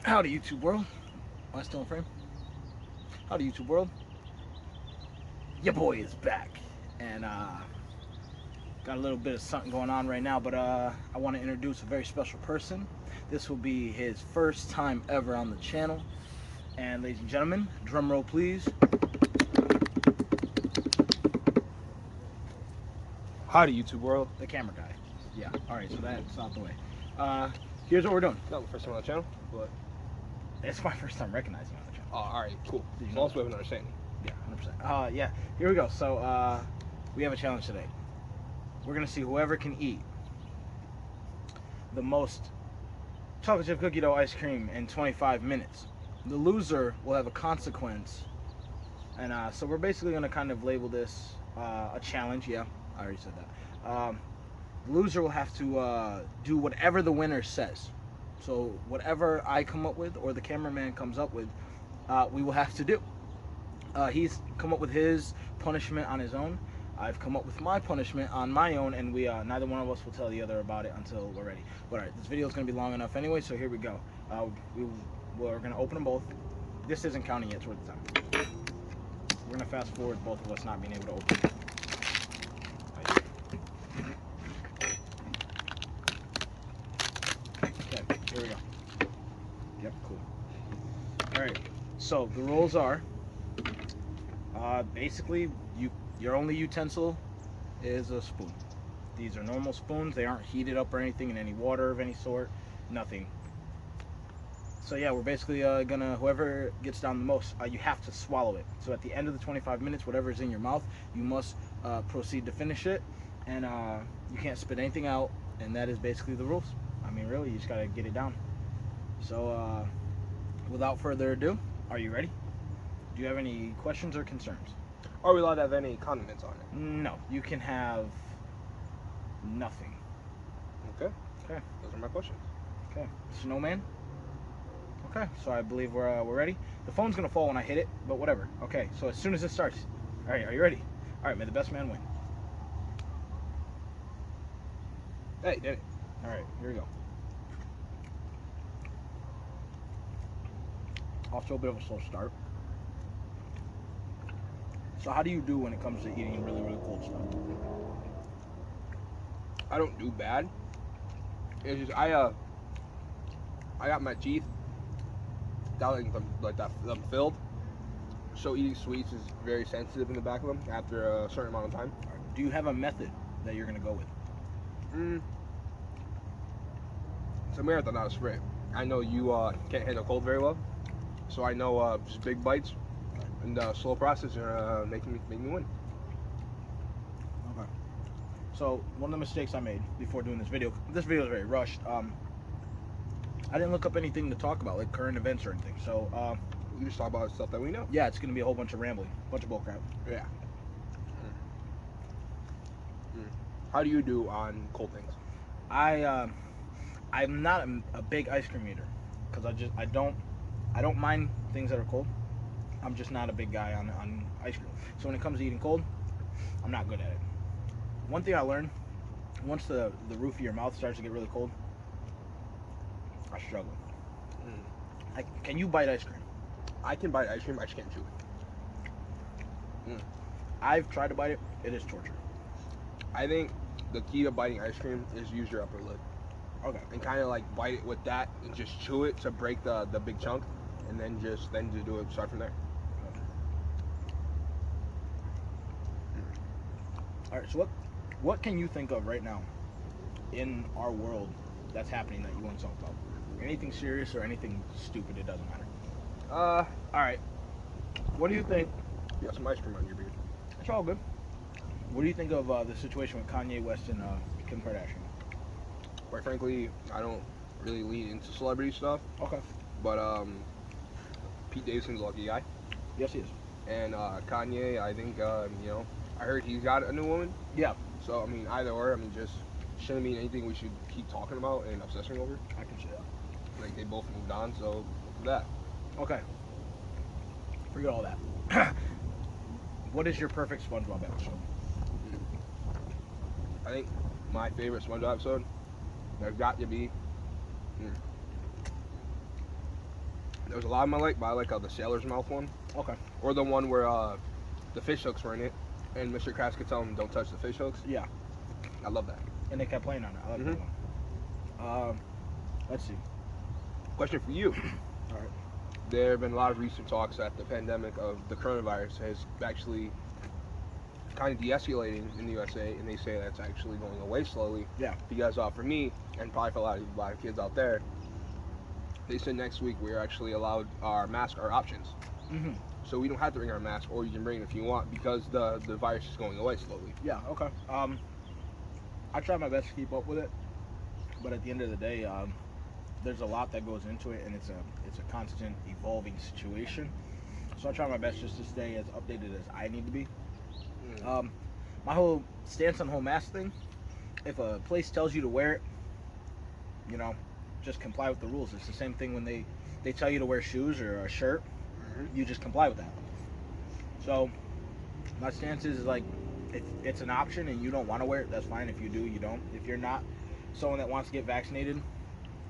Howdy YouTube world. Am I still in frame? Howdy YouTube world. Your boy is back. And got a little bit of something going on right now, but I want to introduce a very special person. This will be his first time ever on the channel. And ladies and gentlemen, drum roll please. Howdy, YouTube world. The camera guy. Yeah, alright, so that's out the way. Here's what we're doing. Not the first time on the channel, but It's my first time recognizing you on the channel. oh, all right, cool. Did you As know long as that? we have an understanding. Yeah, 100%. Yeah, here we go. So, we have a challenge today. We're gonna see whoever can eat the most chocolate chip cookie dough ice cream in 25 minutes. The loser will have a consequence. And so we're basically gonna kind of label this a challenge. Yeah, I already said that. The loser will have to do whatever the winner says. So whatever I come up with or the cameraman comes up with, we will have to do. He's come up with his punishment on his own. I've come up with my punishment on my own, and we neither one of us will tell the other about it until we're ready. But all right, this video is going to be long enough anyway, so here we go. We're going to open them both. This isn't counting yet toward the time. We're going to fast forward both of us not being able to open it. Okay, here we go. Yep, cool. All right, so the rules are basically your only utensil is a spoon. These are normal spoons. They aren't heated up or anything in any water of any sort. Nothing. So yeah, we're basically gonna, whoever gets down the most, you have to swallow it. So at the end of the 25 minutes, whatever's in your mouth, you must proceed to finish it, and you can't spit anything out. And that is basically the rules. I mean, really, you just gotta get it down. So without further ado, are you ready? Do you have any questions or concerns? Are we allowed to have any condiments on it? No, you can have nothing. Okay. Okay. Those are my questions. Okay. Snowman. Okay. So I believe we're ready. The phone's gonna fall when I hit it, but whatever. Okay. So as soon as it starts. All right. Are you ready? All right. May the best man win. Hey, did it. All right. Here we go. Off to a bit of a slow start. So how do you do when it comes to eating really, really cold stuff? I don't do bad. It's just I got my teeth down like that them filled. So eating sweets is very sensitive in the back of them after a certain amount of time. All right. Do you have a method that you're gonna go with? It's a marathon, not a sprint. I know you can't handle cold very well, so I know just big bites and slow process are making me win. Okay. So one of the mistakes I made before doing this video is very rushed. I didn't look up anything to talk about, like current events or anything. So We just talk about stuff that we know. yeah, it's gonna be a whole bunch of rambling, bunch of bullcrap. Yeah. How do you do on cold things? I'm not a big ice cream eater because I don't mind things that are cold. I'm just not a big guy on ice cream. So when it comes to eating cold, I'm not good at it. One thing I learned, once the roof of your mouth starts to get really cold, I struggle. Can you bite ice cream? I can bite ice cream, I just can't chew it. I've tried to bite it. It is torture. I think the key to biting ice cream is use your upper lip Okay. and kind of like bite it with that and just chew it to break the big chunk, and then just do it. Start from there. All right. So what can you think of right now in our world that's happening that you want to talk about? Anything serious or anything stupid? It doesn't matter. All right. What do you think? You got some ice cream on your beard. It's all good. What do you think of the situation with Kanye West and Kim Kardashian? Quite frankly, I don't really lean into celebrity stuff, Okay. but Pete Davidson's a lucky guy, Yes, he is. and Kanye, I think I heard he's got a new woman. Yeah, So I mean, either or. I mean, just shouldn't mean anything we should keep talking about and obsessing over. I can see that. Like they both moved on, so that. Okay. Forget all that. What is your perfect SpongeBob episode? I think my favorite SpongeBob episode has got to be There's a lot of them I like, but I like the sailor's mouth one. Okay. Or the one where the fish hooks were in it, and Mr. Krabs could tell him don't touch the fish hooks. Yeah. I love that. And they kept playing on it. I like that one. Let's see. Question for you. All right. There have been a lot of recent talks that the pandemic of the coronavirus has actually kind of de-escalating in the USA, and they say that's actually going away slowly. Yeah. Because for me, and probably for a lot of kids out there, they said next week we're actually allowed our mask, our options. Mm-hmm. So we don't have to bring our mask, or you can bring it if you want, because the virus is going away slowly. Yeah. Okay. I try my best to keep up with it, but at the end of the day, there's a lot that goes into it, and it's a constant evolving situation. So I try my best just to stay as updated as I need to be. My whole stance on the whole mask thing, if a place tells you to wear it, you know, just comply with the rules. It's the same thing when they tell you to wear shoes or a shirt, you just comply with that. So my stance is like, if it's an option and you don't want to wear it, that's fine. If you do, you don't. If you're not someone that wants to get vaccinated,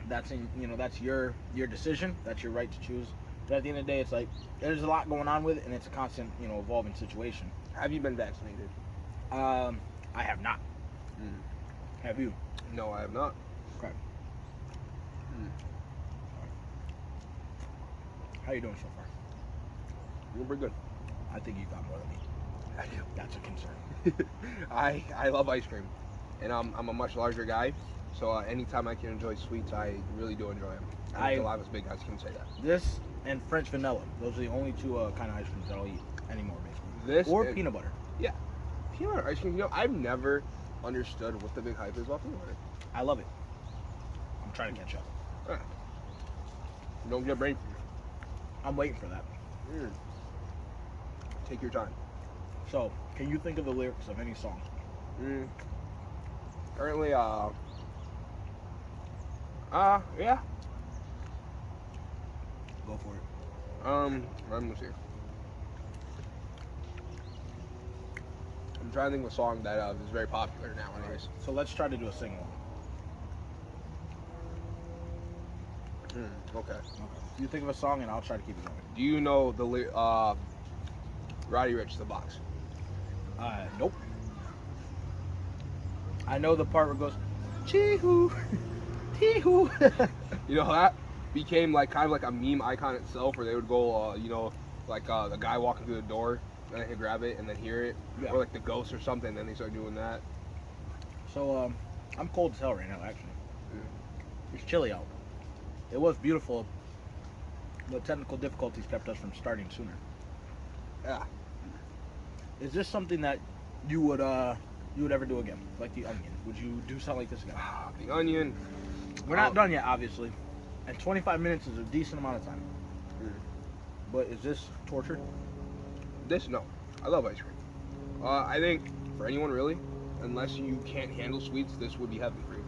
that's that's your decision. That's your right to choose. But at the end of the day, it's like there's a lot going on with it, and it's a constant, evolving situation. Have you been vaccinated? I have not. Have you? No, I have not. Okay. How you doing so far? Doing pretty good. I think you got more than me. I do. That's a concern. I love ice cream, and I'm a much larger guy, so anytime I can enjoy sweets, I really do enjoy them. I think a lot of us big guys can say that. This and French vanilla. Those are the only two kind of ice creams that I'll eat anymore, basically. This or peanut butter. Yeah, peanut butter ice cream. I've never understood what the big hype is about peanut butter. I love it. I'm trying to catch up. Don't get brain food. I'm waiting for that. Take your time. So, can you think of the lyrics of any song? Currently, yeah. Go for it. Let me see. I'm trying to think of a song that is very popular nowadays. So let's try to do a sing along. Okay. You think of a song and I'll try to keep it going. Do you know the Roddy Ricch, The Box? Nope. I know the part where it goes, chee-hoo, tee-hoo. You know, that became kind of like a meme icon itself, where they would go, the guy walking through the door, and then he'd grab it and then hear it. Yeah. Or like the ghost or something, then they start doing that. So, I'm cold as hell right now, actually. It's chilly out. It was beautiful. The technical difficulties kept us from starting sooner. Yeah. Is this something that you would ever do again? Like the Onion? Would you do something like this again? The Onion. We're not done yet, obviously. And 25 minutes is a decent amount of time. But is this torture? No. I love ice cream. I think for anyone really, unless you can't handle sweets, this would be heaven for you.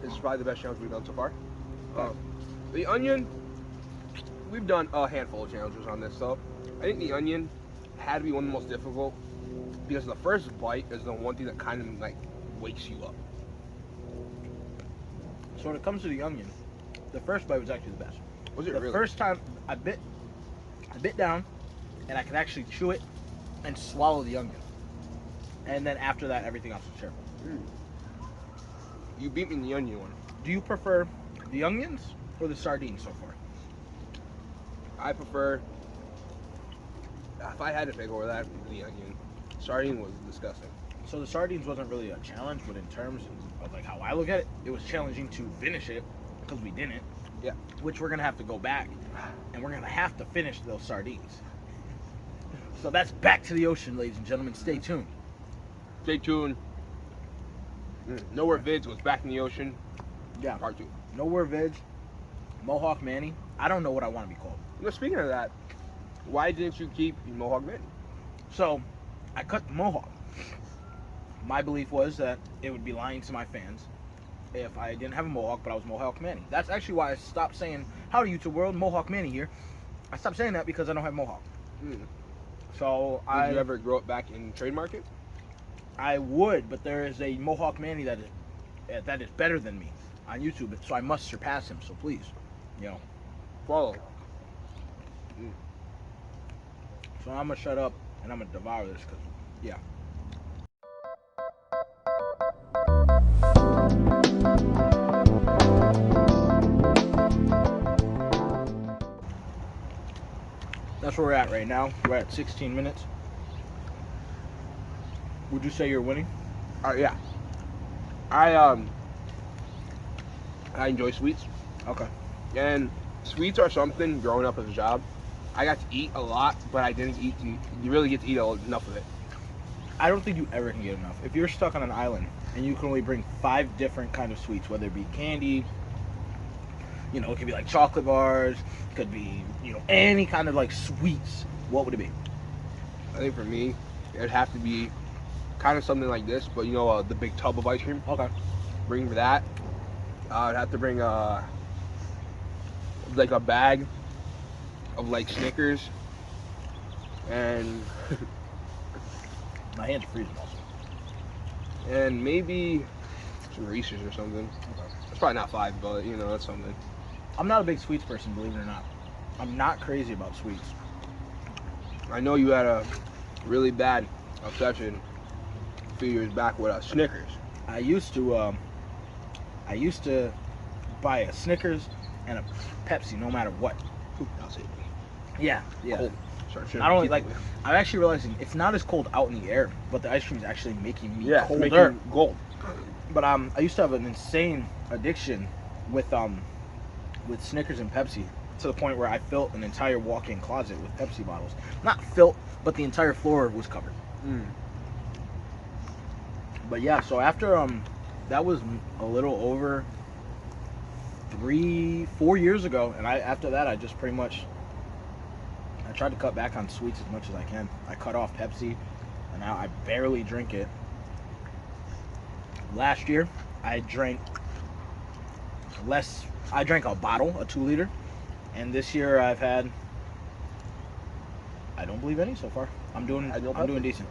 This is probably the best challenge we've done so far. The Onion, we've done a handful of challenges on this, so I think the Onion had to be one of the most difficult, because the first bite is the one thing that kind of wakes you up. So when it comes to the Onion, the first bite was actually the best. Was it the really? first time I bit down, and I could actually chew it and swallow the onion. And then after that, everything else was terrible. You beat me in the Onion one. Do you prefer the onions or the sardines so far? I prefer, if I had to pick over that, the Onion. Sardine was disgusting. So the sardines wasn't really a challenge, but in terms of how I look at it, it was challenging to finish it because we didn't. Yeah. Which we're gonna have to go back, and we're gonna have to finish those sardines. So that's Back to the Ocean, ladies and gentlemen. Stay tuned. Stay tuned. Nowhere Vids was Back in the Ocean. Yeah. Part 2. Nowhere Veg, Mohawk Manny. I don't know what I want to be called. Now, speaking of that, why didn't you keep the Mohawk Manny? So, I cut the mohawk. My belief was that it would be lying to my fans if I didn't have a mohawk, but I was Mohawk Manny. That's actually why I stopped saying, howdy YouTube world, Mohawk Manny here. I stopped saying that because I don't have mohawk. So Did you ever grow it back and trademark it? I would, but there is a Mohawk Manny that is better than me on YouTube, so I must surpass him. So please, Follow. So I'm gonna shut up and I'm gonna devour this because, yeah. That's where we're at right now. We're at 16 minutes. Would you say you're winning? Yeah. I enjoy sweets, Okay. and sweets are something. Growing up as a job, I got to eat a lot, but I didn't eat. You really get to eat enough of it. I don't think you ever can get enough. If you're stuck on an island and you can only bring 5 different kind of sweets, whether it be candy, you know, it could be like chocolate bars, it could be, you know, any kind of like sweets, what would it be? I think for me, it'd have to be kind of something like this, but you know, the big tub of ice cream. Okay. Bring that. I'd have to bring like a bag of like Snickers, and My hands are freezing also. and maybe some Reese's or something. It's probably not 5, but you know, that's something. I'm not a big sweets person, believe it or not. I'm not crazy about sweets. I know you had a really bad obsession a few years back with Snickers. I used to buy a Snickers and a Pepsi no matter what. That's it. Yeah. Cold. Sorry, Not only like, I'm actually realizing it's not as cold out in the air, but the ice cream is actually making me colder. Making gold. But I used to have an insane addiction with Snickers and Pepsi, to the point where I filled an entire walk-in closet with Pepsi bottles. Not filled, but the entire floor was covered. But yeah, so after that was a little over 3-4 years ago, and after that I just pretty much I tried to cut back on sweets as much as I can. I cut off Pepsi, and now I barely drink it. Last year I drank less. I drank a bottle, a 2-liter, and this year I've had, I don't believe any so far. I'm doing decent.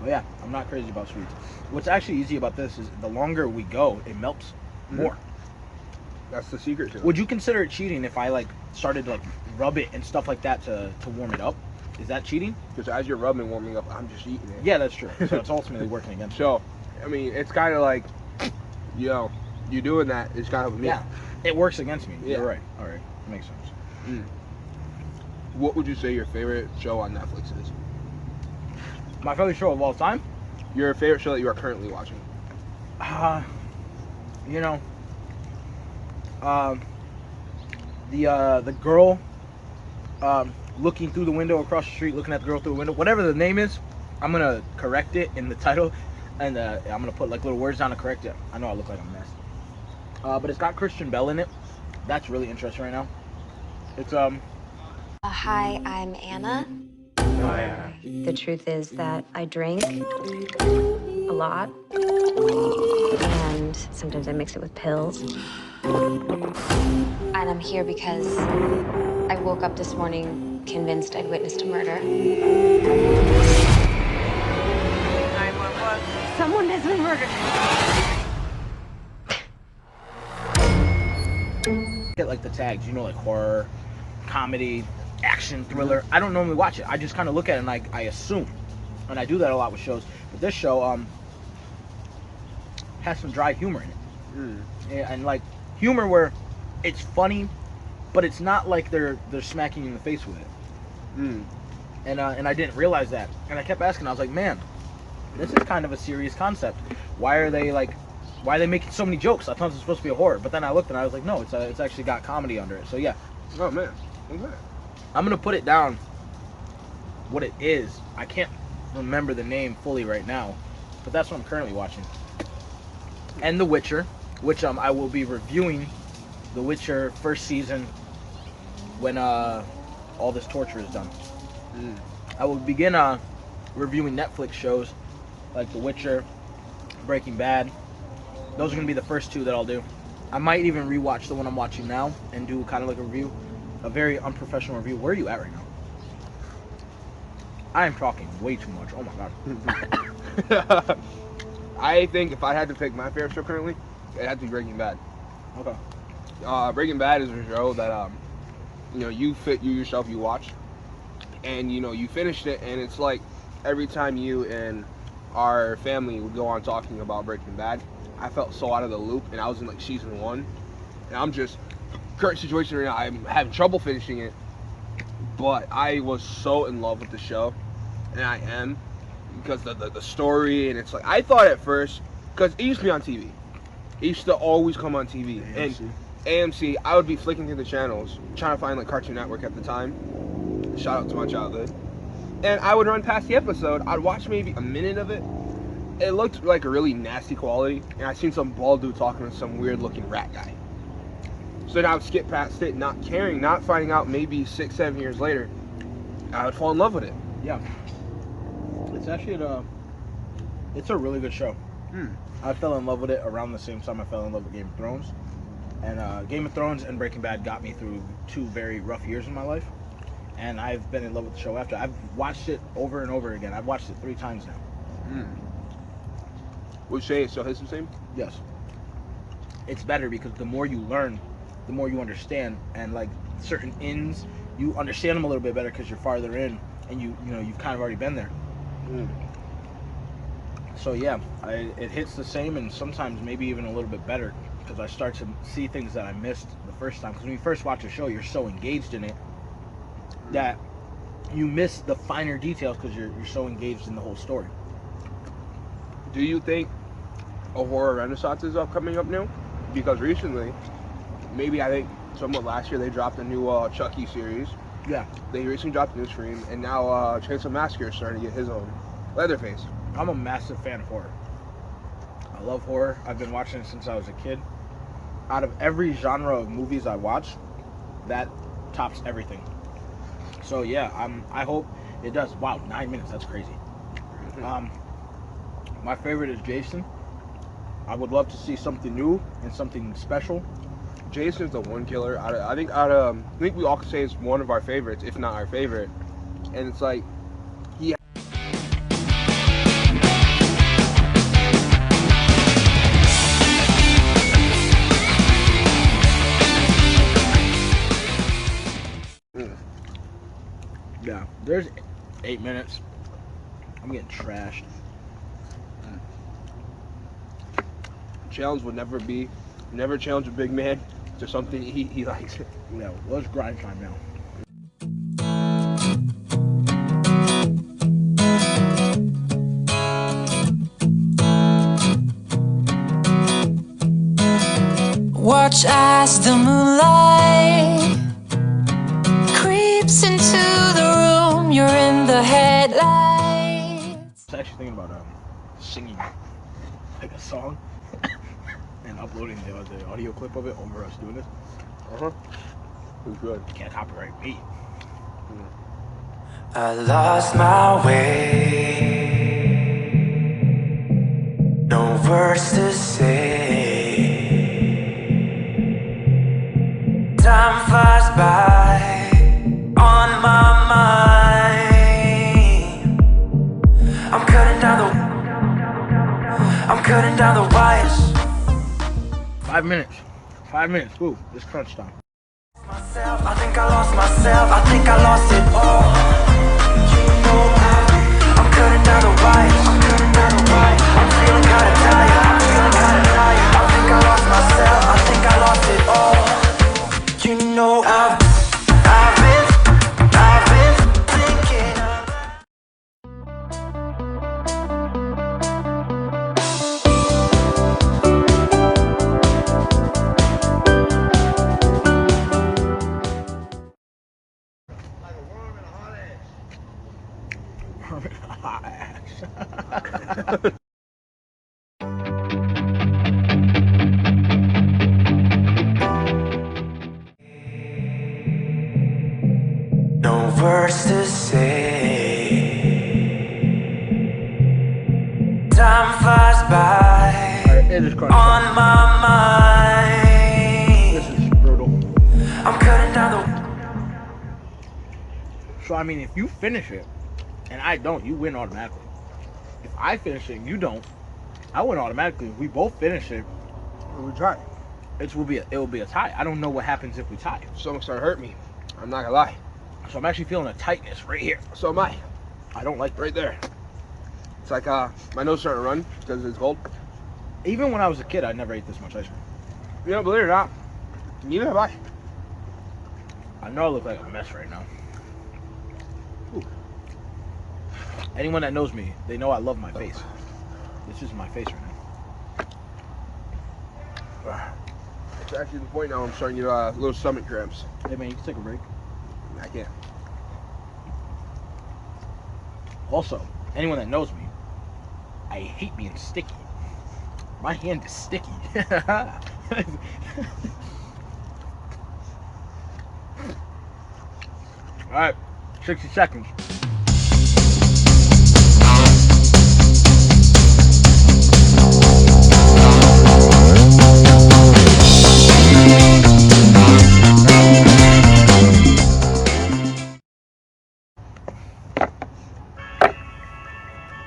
But yeah, I'm not crazy about sweets. What's actually easy about this is the longer we go, it melts more. That's the secret to it. Would you consider it cheating if I like started to like rub it and stuff like that to warm it up? Is that cheating? Because as you're rubbing and warming up, I'm just eating it. Yeah, that's true. So it's ultimately working against you. So, I mean, it's kind of like, you know, you doing that is kind of me. Yeah, it works against me. Yeah. You're right. All right, makes sense. What would you say your favorite show on Netflix is? My favorite show of all time? Your favorite show that you are currently watching? You know, the girl looking through the window across the street, looking at the girl through the window. Whatever the name is, I'm gonna correct it in the title, and I'm gonna put like little words down to correct it. I know I look like a mess, but it's got Christian Bell in it. That's really interesting right now. It's Hi, I'm Anna. The truth is that I drink a lot, and sometimes I mix it with pills. And I'm here because I woke up this morning convinced I'd witnessed a murder. 911. Someone has been murdered. get like the tags, you know, like horror, comedy, action, thriller. I don't normally watch it. I just kind of look at it and I assume, and I do that a lot with shows. But this show has some dry humor in it, and like humor where it's funny, but it's not like they're smacking you in the face with it. And I didn't realize that, and I kept asking. I was like, man, this is kind of a serious concept. Why are they making so many jokes? I thought it was supposed to be a horror, but then I looked and I was like, no, it's actually got comedy under it. So yeah. Oh man. Okay. I'm gonna put it down what it is. I can't remember the name fully right now, but that's what I'm currently watching. And The Witcher, which I will be reviewing The Witcher first season when all this torture is done. I will begin reviewing Netflix shows like The Witcher, Breaking Bad. Those are gonna be the first 2 that I'll do. I might even rewatch the one I'm watching now and do kind of like a review. A very unprofessional review. Where are you at right now? I am talking way too much. Oh my god. I think if I had to pick my favorite show currently, it had to be Breaking Bad. Okay. Breaking Bad is a show that you know, you yourself you watch, and you know you finished it, and it's like every time you and our family would go on talking about Breaking Bad, I felt so out of the loop, and I was in like season 1, and I'm just current situation right now. I'm having trouble finishing it, but I was so in love with the show, and I am, because the story, and it's like I thought at first, because it used to be on TV. It used to always come on TV. And AMC, I would be flicking through the channels, trying to find like Cartoon Network at the time. Shout out to my childhood. And I would run past the episode. I'd watch maybe a minute of it. It looked like a really nasty quality, and I seen some bald dude talking to some weird looking rat guy. So then I would skip past it, not caring, not finding out maybe 6-7 years later, I would fall in love with it. Yeah. It's actually it's a really good show. I fell in love with it around the same time I fell in love with Game of Thrones. And Game of Thrones and Breaking Bad got me through 2 very rough years in my life. And I've been in love with the show after. I've watched it over and over again. I've watched it 3 times now. Would you say it still hits the same? Yes. It's better because the more you learn, the more you understand. And like certain ins, you understand them a little bit better because you're farther in, and you know you've kind of already been there. So yeah, it hits the same, and sometimes maybe even a little bit better, because I start to see things that I missed the first time. Because when you first watch a show, you're so engaged in it that you miss the finer details because you're so engaged in the whole story. Do you think a horror renaissance is coming up now? Because recently, maybe I think somewhat last year, they dropped a new Chucky series. Yeah. They recently dropped a new Scream, and now Chainsaw Massacre is starting to get his own. Leatherface. I'm a massive fan of horror. I love horror. I've been watching it since I was a kid. Out of every genre of movies I watch, that tops everything. So yeah, I hope it does. Wow, 9 minutes. That's crazy. My favorite is Jason. I would love to see something new and something special. Jason's the one killer. I think we all could say it's one of our favorites, if not our favorite. And it's like, yeah, there's 8 minutes. I'm getting trashed. Challenge would never challenge a big man to something he likes. Yeah, well, it's grind time now. Watch as the moonlight creeps into the room. You're in the headlights. I was actually thinking about singing like a song and uploading the audio clip of it over us doing this. Who's good? Can't copyright me. I lost my way. No words to say. Time flies by on my mind. I'm cutting down the wires. 5 minutes. 5 minutes. Ooh, it's crunch time. I think I lost myself. I think I lost it all. You know I'm cutting down the wires. I'm feeling kinda tired. I think I lost myself. I think I lost it all. You know I've been thinking Like a worm in a hot ass. no words to say. Time flies by It is crunch on time. my mind. This is brutal. I'm cutting down the. So I mean, if you finish it and I don't, you win automatically. If I finish it and you don't, I win automatically. If we both finish it, we try. it will be a tie. I don't know what happens if we tie. Stomach started to hurt me. I'm not gonna lie. So I'm actually feeling a tightness right here. So am I. I don't like that. Right there. It's like my nose starting to run because it's cold. Even when I was a kid, I never ate this much ice cream. You know, believe it or not, neither have I. I know I look like a mess right now. Ooh. Anyone that knows me, they know I love my face. This is my face right now. It's actually the point now I'm starting to get little stomach cramps. Hey man, you can take a break. I can't. Also, anyone that knows me, I hate being sticky. My hand is sticky. Alright, 60 seconds.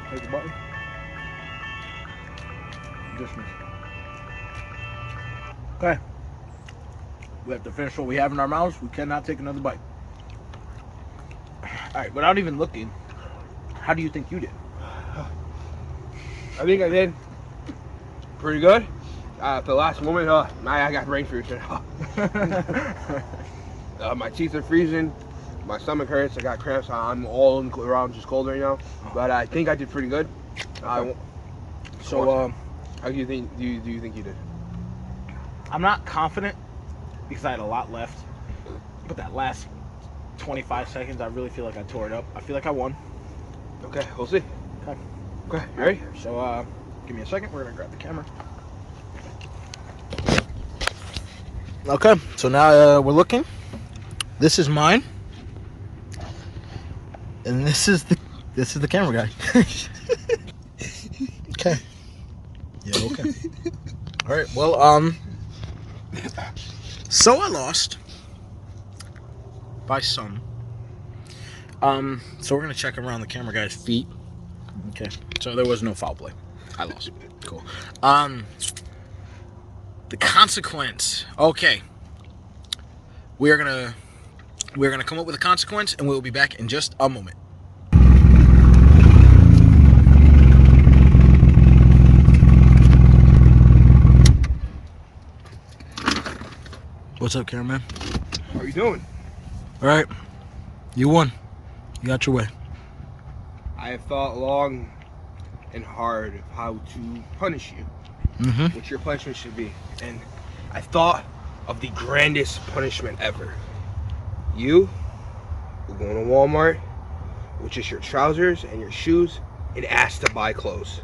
Take the button. Dismiss. Okay. We have to finish what we have in our mouths. We cannot take another bite. Alright, without even looking, how do you think you did? I think I did pretty good. At the last moment, I got brain freeze. My teeth are freezing. My stomach hurts. I got cramps. I'm all around just cold right now. But I think I did pretty good. Okay. So, how do you think? Do you think you did? I'm not confident because I had a lot left. But that last 25 seconds, I really feel like I tore it up. I feel like I won. Okay, we'll see. Okay. Okay, you ready? So, give me a second. We're gonna grab the camera. Okay, so now we're looking. This is mine, and this is the camera guy. Okay. Yeah. Okay. All right. Well, so I lost by some. So we're gonna check around the camera guy's feet. Okay. So there was no foul play. I lost. Cool. The consequence. Okay. We're gonna come up with a consequence, and we'll be back in just a moment. What's up, cameraman? How are you doing? All right. You won. You got your way. I have thought long and hard of how to punish you. Mm-hmm. What your punishment should be. And I thought of the grandest punishment ever. You will go to Walmart with just your trousers and your shoes and ask to buy clothes.